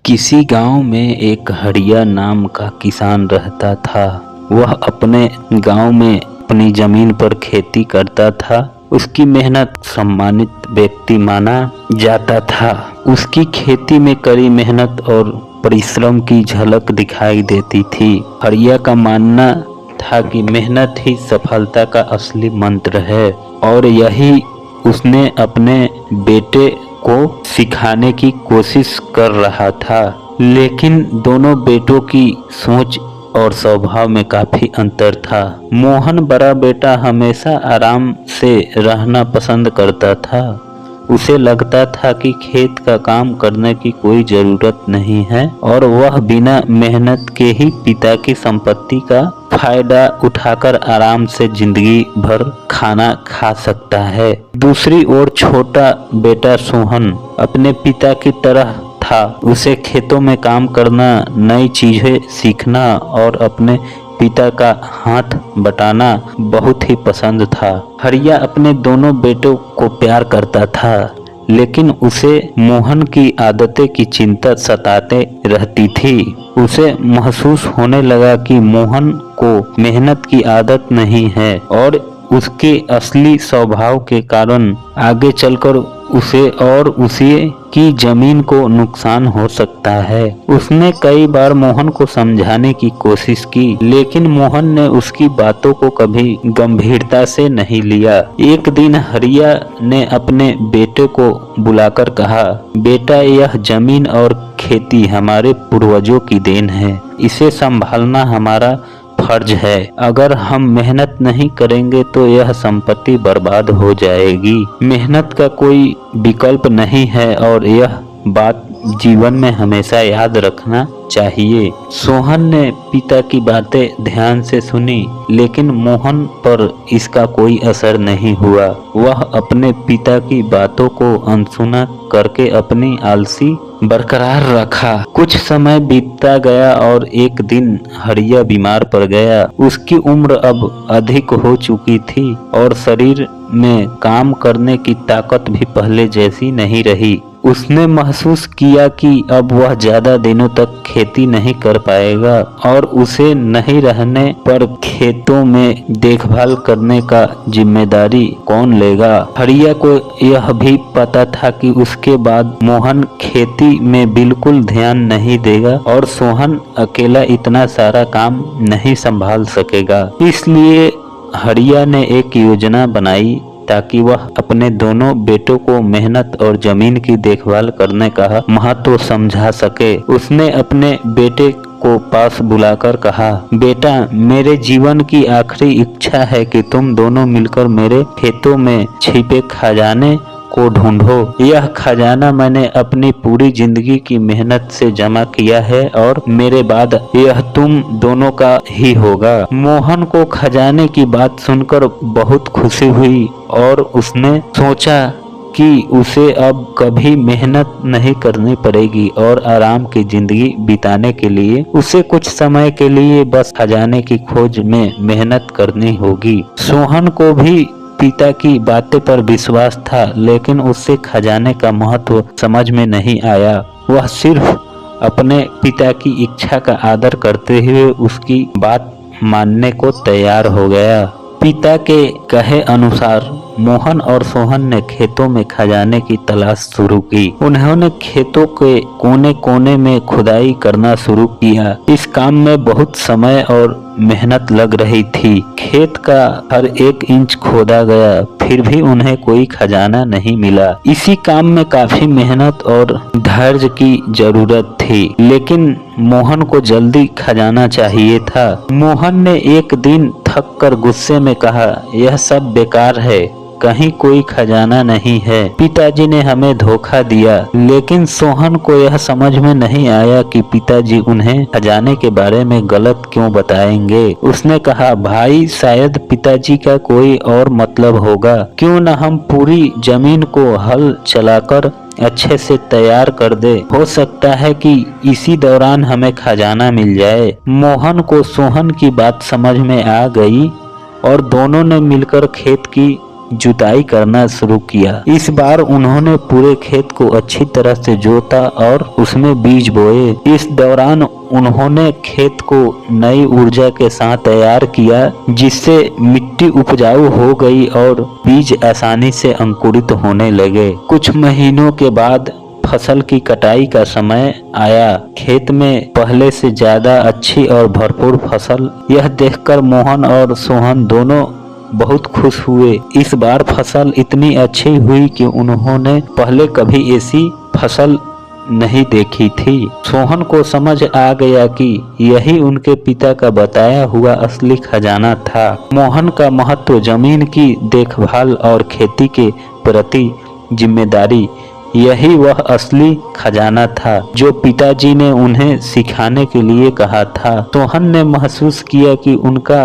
किसी गांव में एक हरिया नाम का किसान रहता था। वह अपने गांव में अपनी जमीन पर खेती करता था। उसकी मेहनत सम्मानित व्यक्ति माना जाता था। उसकी खेती में कड़ी मेहनत और परिश्रम की झलक दिखाई देती थी। हरिया का मानना था कि मेहनत ही सफलता का असली मंत्र है और यही उसने अपने बेटे को सिखाने की कोशिश कर रहा था। लेकिन दोनों बेटों की सोच और स्वभाव में काफी अंतर था। मोहन बड़ा बेटा हमेशा आराम से रहना पसंद करता था। उसे लगता था कि खेत का काम करने की कोई जरूरत नहीं है और वह बिना मेहनत के ही पिता की संपत्ति का फायदा उठाकर आराम से जिंदगी भर खाना खा सकता है। दूसरी ओर छोटा बेटा सोहन अपने पिता की तरह था। उसे खेतों में काम करना, नई चीजें सीखना और अपने पिता का हाथ बटाना बहुत ही पसंद था। हरिया अपने दोनों बेटों को प्यार करता था, लेकिन उसे मोहन की आदतें की चिंता सताते रहती थी। उसे महसूस होने लगा कि मोहन को मेहनत की आदत नहीं है और उसके असली स्वभाव के कारण आगे चलकर उसे और उसी की जमीन को नुकसान हो सकता है। उसने कई बार मोहन को समझाने की कोशिश की, लेकिन मोहन ने उसकी बातों को कभी गंभीरता से नहीं लिया। एक दिन हरिया ने अपने बेटे को बुलाकर कहा, बेटा, यह जमीन और खेती हमारे पूर्वजों की देन है। इसे संभालना हमारा फर्ज है। अगर हम मेहनत नहीं करेंगे तो यह संपत्ति बर्बाद हो जाएगी। मेहनत का कोई विकल्प नहीं है और यह बात जीवन में हमेशा याद रखना चाहिए। सोहन ने पिता की बातें ध्यान से सुनी, लेकिन मोहन पर इसका कोई असर नहीं हुआ। वह अपने पिता की बातों को अनसुना करके अपनी आलसी बरकरार रखा। कुछ समय बीतता गया और एक दिन हरिया बीमार पड़ गया। उसकी उम्र अब अधिक हो चुकी थी और शरीर में काम करने की ताकत भी पहले जैसी नहीं रही। उसने महसूस किया कि अब वह ज्यादा दिनों तक खेती नहीं कर पाएगा और उसे नहीं रहने पर खेतों में देखभाल करने का जिम्मेदारी कौन लेगा। हरिया को यह भी पता था कि उसके बाद मोहन खेती में बिल्कुल ध्यान नहीं देगा और सोहन अकेला इतना सारा काम नहीं संभाल सकेगा। इसलिए हरिया ने एक योजना बनाई ताकि वह अपने दोनों बेटों को मेहनत और जमीन की देखभाल करने का महत्व समझा सके। उसने अपने बेटे को पास बुलाकर कहा, बेटा, मेरे जीवन की आखिरी इच्छा है कि तुम दोनों मिलकर मेरे खेतों में छिपे खजाने को ढूंढो। यह खजाना मैंने अपनी पूरी जिंदगी की मेहनत से जमा किया है और मेरे बाद यह तुम दोनों का ही होगा। मोहन को खजाने की बात सुनकर बहुत खुशी हुई और उसने सोचा कि उसे अब कभी मेहनत नहीं करनी पड़ेगी और आराम की जिंदगी बिताने के लिए उसे कुछ समय के लिए बस खजाने की खोज में मेहनत करनी होगी। सोहन को भी पिता की बातें पर विश्वास था, लेकिन उससे खजाने का महत्व समझ में नहीं आया। वह सिर्फ अपने पिता की इच्छा का आदर करते हुए उसकी बात मानने को तैयार हो गया। पिता के कहे अनुसार मोहन और सोहन ने खेतों में खजाने की तलाश शुरू की। उन्होंने खेतों के कोने कोने में खुदाई करना शुरू किया। इस काम में बहुत समय और मेहनत लग रही थी। खेत का हर एक इंच खोदा गया, फिर भी उन्हें कोई खजाना नहीं मिला। इसी काम में काफी मेहनत और धैर्य की जरूरत थी, लेकिन मोहन को जल्दी खजाना चाहिए था। मोहन ने एक दिन थक कर गुस्से में कहा, यह सब बेकार है, कहीं कोई खजाना नहीं है। पिताजी ने हमें धोखा दिया। लेकिन सोहन को यह समझ में नहीं आया कि पिताजी उन्हें खजाने के बारे में गलत क्यों बताएंगे। उसने कहा, भाई, शायद पिताजी का कोई और मतलब होगा। क्यों न हम पूरी जमीन को हल चलाकर अच्छे से तैयार कर दे। हो सकता है कि इसी दौरान हमें खजाना मिल जाए। मोहन को सोहन की बात समझ में आ गई और दोनों ने मिलकर खेत की जुताई करना शुरू किया। इस बार उन्होंने पूरे खेत को अच्छी तरह से जोता और उसमें बीज बोए। इस दौरान उन्होंने खेत को नई ऊर्जा के साथ तैयार किया, जिससे मिट्टी उपजाऊ हो गई और बीज आसानी से अंकुरित होने लगे। कुछ महीनों के बाद फसल की कटाई का समय आया। खेत में पहले से ज्यादा अच्छी और भरपूर फसल। यह देखकर मोहन और सोहन दोनों बहुत खुश हुए। इस बार फसल इतनी अच्छी हुई कि उन्होंने पहले कभी ऐसी फसल नहीं देखी थी। सोहन को समझ आ गया कि यही उनके पिता का बताया हुआ असली खजाना था। मोहन का महत्व, जमीन की देखभाल और खेती के प्रति जिम्मेदारी, यही वह असली खजाना था जो पिताजी ने उन्हें सिखाने के लिए कहा था। सोहन ने महसूस किया कि उनका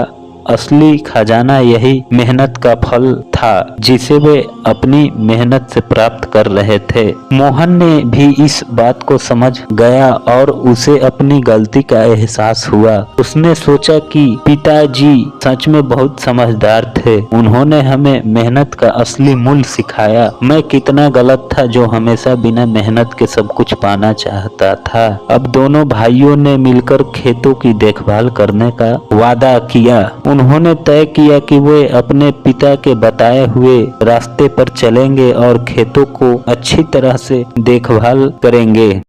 असली खजाना यही मेहनत का फल था, जिसे वे अपनी मेहनत से प्राप्त कर रहे थे। मोहन ने भी इस बात को समझ गया और उसे अपनी गलती का एहसास हुआ। उसने सोचा कि पिताजी सच में बहुत समझदार थे। उन्होंने हमें मेहनत का असली मूल्य सिखाया। मैं कितना गलत था जो हमेशा बिना मेहनत के सब कुछ पाना चाहता था। अब दोनों भाइयों ने मिलकर खेतों की देखभाल करने का वादा किया। उन्होंने तय किया कि वे अपने पिता के बताए हुए रास्ते पर चलेंगे और खेतों को अच्छी तरह से देखभाल करेंगे।